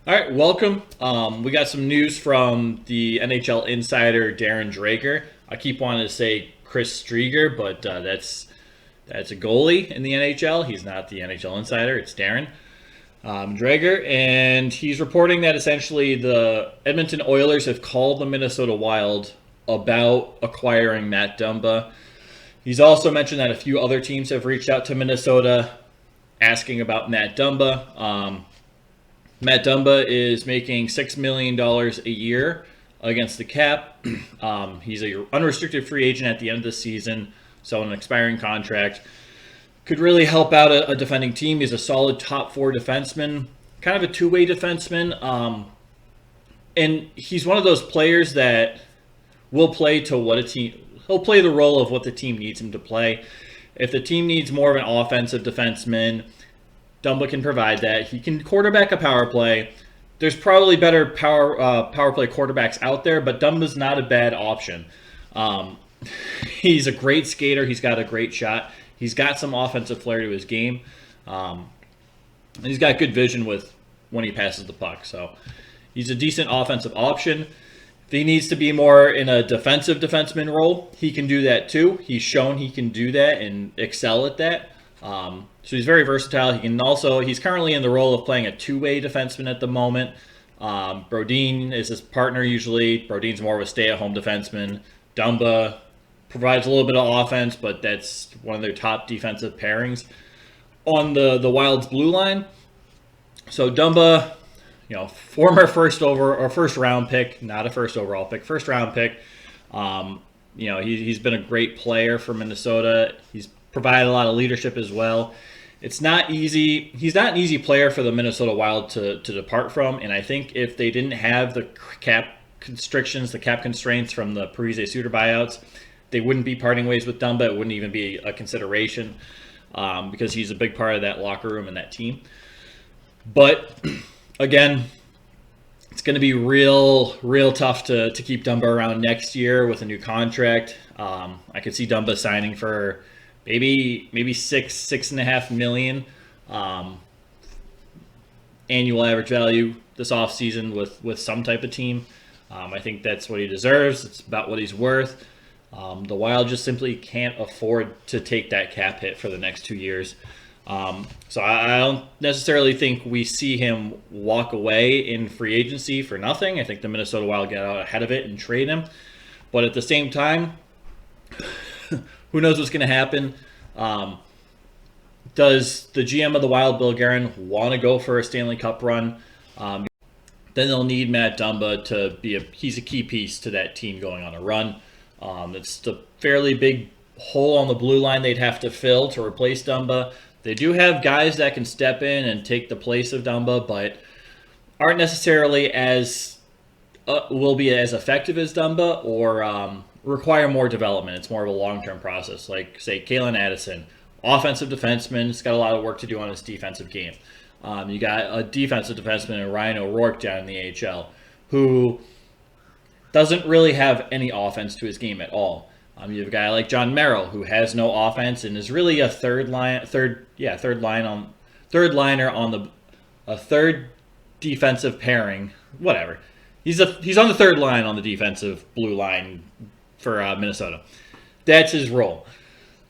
All right, welcome. We got some news from the NHL insider Darren Drager. I keep wanting to say Chris Strieger, but that's a goalie in the NHL. He's not the NHL insider. It's Darren Drager, and he's reporting that essentially the Edmonton Oilers have called the Minnesota Wild about acquiring Matt Dumba. He's also mentioned that a few other teams have reached out to Minnesota asking about Matt Dumba. Matt Dumba is making $6 million a year against the cap. He's an unrestricted free agent at the end of the season, so an expiring contract. Could really help out a defending team. He's a solid top four defenseman, kind of a two-way defenseman. And he's one of those players that will play to what a team... He'll play the role of what the team needs him to play. If the team needs more of an offensive defenseman, Dumba can provide that. He can quarterback a power play. There's probably better power play quarterbacks out there, but Dumba's not a bad option. He's a great skater. He's got a great shot. He's got some offensive flair to his game. And he's got good vision with when he passes the puck. So he's a decent offensive option. If he needs to be more in a defensive defenseman role, he can do that too. He's shown he can do that and excel at that. So he's very versatile. He's currently in the role of playing a two-way defenseman at the moment. Brodin is his partner usually. Brodin's more of a stay-at-home defenseman. Dumba provides a little bit of offense, but that's one of their top defensive pairings on the Wild's blue line. So Dumba, former first round pick, not a first overall pick, first round pick. He's been a great player for Minnesota. He's provided a lot of leadership as well. It's not easy. He's not an easy player for the Minnesota Wild to depart from. And I think if they didn't have the cap constrictions, the cap constraints from the Parise Suter buyouts, they wouldn't be parting ways with Dumba. It wouldn't even be a consideration because he's a big part of that locker room and that team. But again, it's going to be real tough to keep Dumba around next year with a new contract. I could see Dumba signing for maybe $6.5 million annual average value this offseason with some type of team. I think that's what he deserves. It's about what he's worth. The Wild just simply can't afford to take that cap hit for the next 2 years. So I don't necessarily think we see him walk away in free agency for nothing. I think the Minnesota Wild get out ahead of it and trade him. But at the same time, who knows what's going to happen? Does the GM of the Wild, Bill Guerin, want to go for a Stanley Cup run? Then they'll need Matt Dumba to he's a key piece to that team going on a run. It's a fairly big hole on the blue line they'd have to fill to replace Dumba. They do have guys that can step in and take the place of Dumba, but aren't necessarily will be as effective as Dumba or require more development. It's more of a long-term process. Like, say, Kalen Addison, offensive defenseman. He's got a lot of work to do on his defensive game. You got a defensive defenseman in Ryan O'Rourke down in the AHL who doesn't really have any offense to his game at all. You have a guy like John Merrill who has no offense and is really a third defensive pairing. Whatever. He's on the third line on the defensive blue line for Minnesota. That's his role.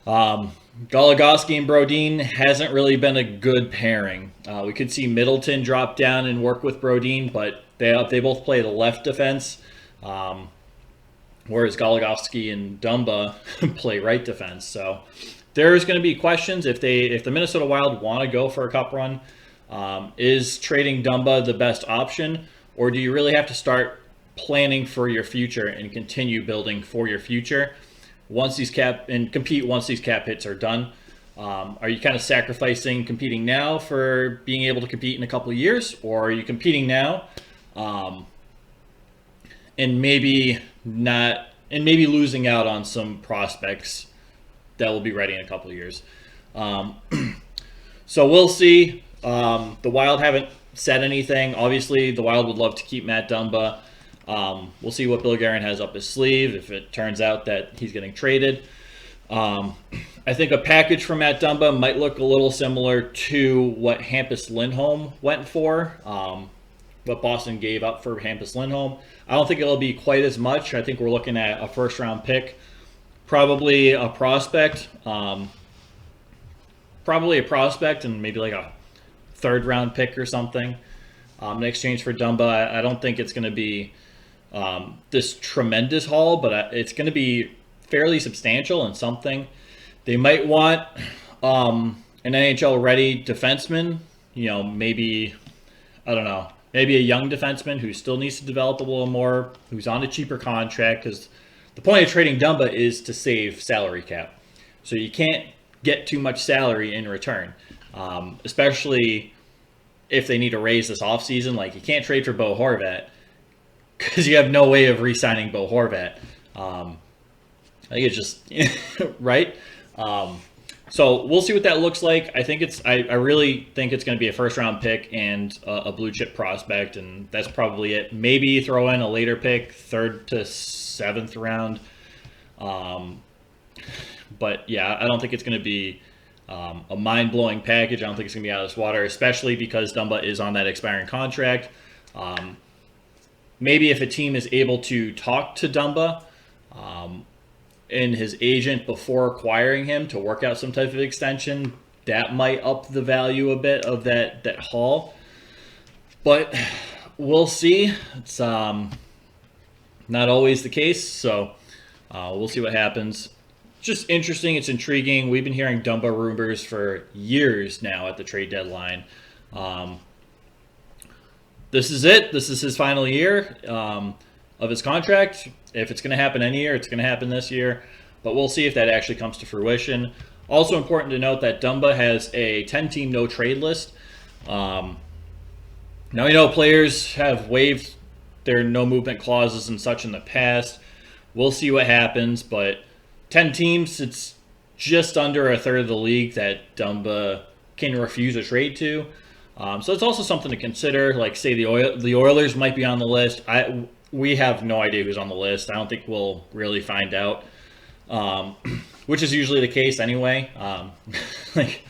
Goligoski and Brodin hasn't really been a good pairing. We could see Middleton drop down and work with Brodin, but they both play the left defense. Whereas Goligoski and Dumba play right defense. So there's going to be questions if the Minnesota Wild want to go for a cup run. Is trading Dumba the best option, or do you really have to start planning for your future and continue building for your future compete once these cap hits are done? Are you kind of sacrificing competing now for being able to compete in a couple of years, or are you competing now and maybe losing out on some prospects that will be ready in a couple of years? So we'll see. The Wild haven't said anything. Obviously, the Wild would love to keep Matt Dumba. We'll see what Bill Guerin has up his sleeve if it turns out that he's getting traded. I think a package from Matt Dumba might look a little similar to what Hampus Lindholm went for. what Boston gave up for Hampus Lindholm. I don't think it'll be quite as much. I think we're looking at a first-round pick, probably a prospect, and maybe like a third-round pick or something in exchange for Dumba. I don't think it's going to be this tremendous haul, but it's going to be fairly substantial and something. They might want an NHL-ready defenseman, maybe, I don't know, maybe a young defenseman who still needs to develop a little more, who's on a cheaper contract, because the point of trading Dumba is to save salary cap. So you can't get too much salary in return, especially if they need to raise this offseason. Like, you can't trade for Bo Horvat because you have no way of re-signing Bo Horvat. I think it's just, right? So we'll see what that looks like. I really think it's going to be a first-round pick and a blue-chip prospect, and that's probably it. Maybe throw in a later pick, 3rd to 7th round. But, yeah, I don't think it's going to be a mind-blowing package. I don't think it's going to be out of this water, especially because Dumba is on that expiring contract. Maybe if a team is able to talk to Dumba and his agent before acquiring him to work out some type of extension, that might up the value a bit of that haul. But we'll see. It's not always the case, so we'll see what happens. Just interesting. It's intriguing. We've been hearing Dumba rumors for years now at the trade deadline. This is it. This is his final year of his contract. If it's going to happen any year, it's going to happen this year. But we'll see if that actually comes to fruition. Also important to note that Dumba has a 10-team no-trade list. Now, players have waived their no-movement clauses and such in the past. We'll see what happens, but 10 teams, it's just under a third of the league that Dumba can refuse a trade to. So it's also something to consider. Like, say the Oilers might be on the list. We have no idea who's on the list. I don't think we'll really find out, which is usually the case anyway. Like,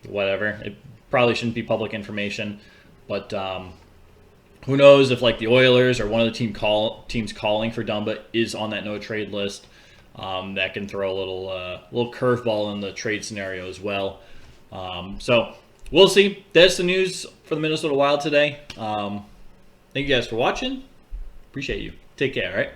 whatever. It probably shouldn't be public information, but who knows if like the Oilers or one of the teams calling for Dumba is on that no trade list. That can throw a little curveball in the trade scenario as well. So we'll see. That's the news for the Minnesota Wild today. Thank you guys for watching. Appreciate you. Take care, all right?